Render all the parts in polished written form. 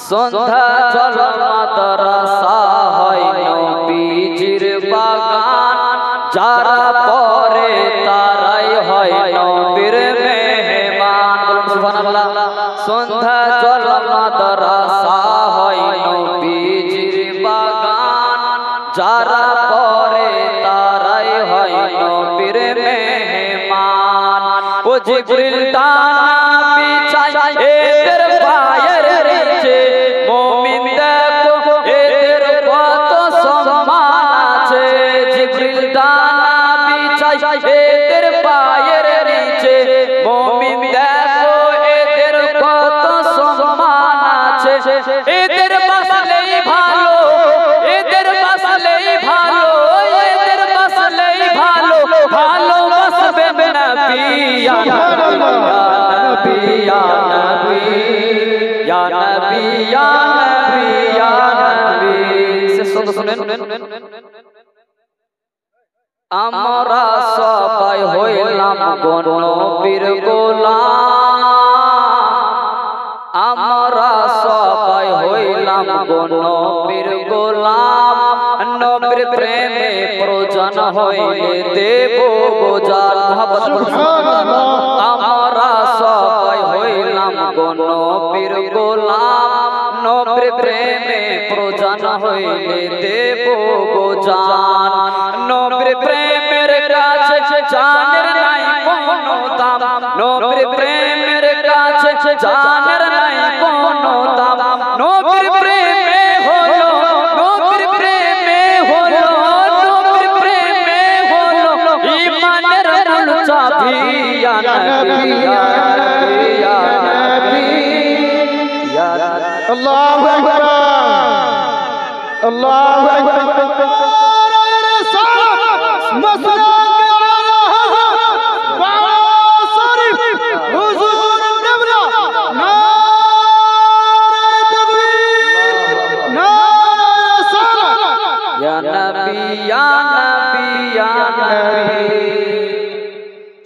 সন্ধ্যা জল মাদ্রাসা হয় নবীজির বাগান, যারা পড়ে তারাই হয় নবীর মেহমান। বলুন সুবহানাল্লাহ। সন্ধ্যা জল মাদ্রাসা হয় নবীজির বাগান, যারা পড়ে তারাই হয় নবীর মেহমান। ও জিবরিল ডানা বিছায় এদের পায়ের নিচে, মুমিন দেখো এদের কত সম্মান আছে। জিবরিল ডানা বিছায় এদের পায়ের নিচে, মুমিন দেখো এদের কত সম্মান আছে। এদের বাসলেই ভালো, এদের বাসলেই ভালো, এদের বাসলেই ভালো, ভালোবাসবে নবী ইয়া নবী ইয়া নবী ইয়া নবী ইয়া নবী ইয়া নবী। শুনেন, আমরা সবাই হইলাম নবীর গোলাম, আমরা সবাই হইলাম নবীর গোলাম। নবীর প্রেমে প্রয়োজন হইলে দেব গোজান। আমরা সবাই হইলাম নবীর গোলাম, নবীর প্রেমে প্রয়োজন হইলে দেব গোজান। নবীর প্রেমের কাছে জানের নাই কোনো দাম, নবীর প্রেমের কাছে জানের নাই কোনো দাম। নবীর প্রেমে হলো, নবীর প্রেমে হলো, নবীর প্রেমে হলো ঈমানের মূল চাবি। ইয়া নবী ইয়া নবী ইয়া নবী ইয়া নবী। আল্লাহু আকবার, আল্লাহু আকবার।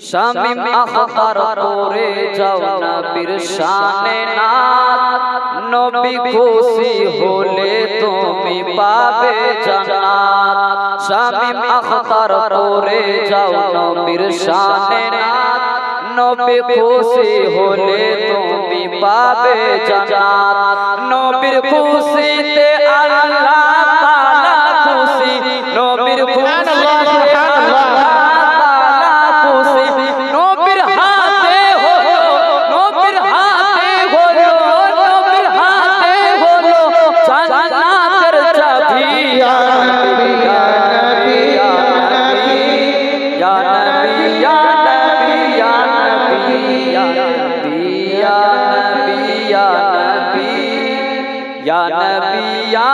শামিম আখতার করে যাও নবীর শানে নাত, নবী খুশি হলে তুমি পাবে জান্নাত। শামিম আখতার করে যাও নবীর শানে নাত, নবী খুশি হলে তুমি পাবে জান্নাত। নবীর খুশিতে আল্লাহ তাআলা খুশি, নবীর খুশিতে আল্লাহ তাআলা খুশি। নবীর হাতে হলো, নবীর হাতে হলো, নবীর হাতে হলো জান্নাতের চাবি। ইয়া নবী ইয়া নবী ইয়া নবী ইয়া নবী ইয়া নবী ইয়া নবী ইয়া নবী ইয়া নবী ইয়া নবী ইয়া নবী ইয়া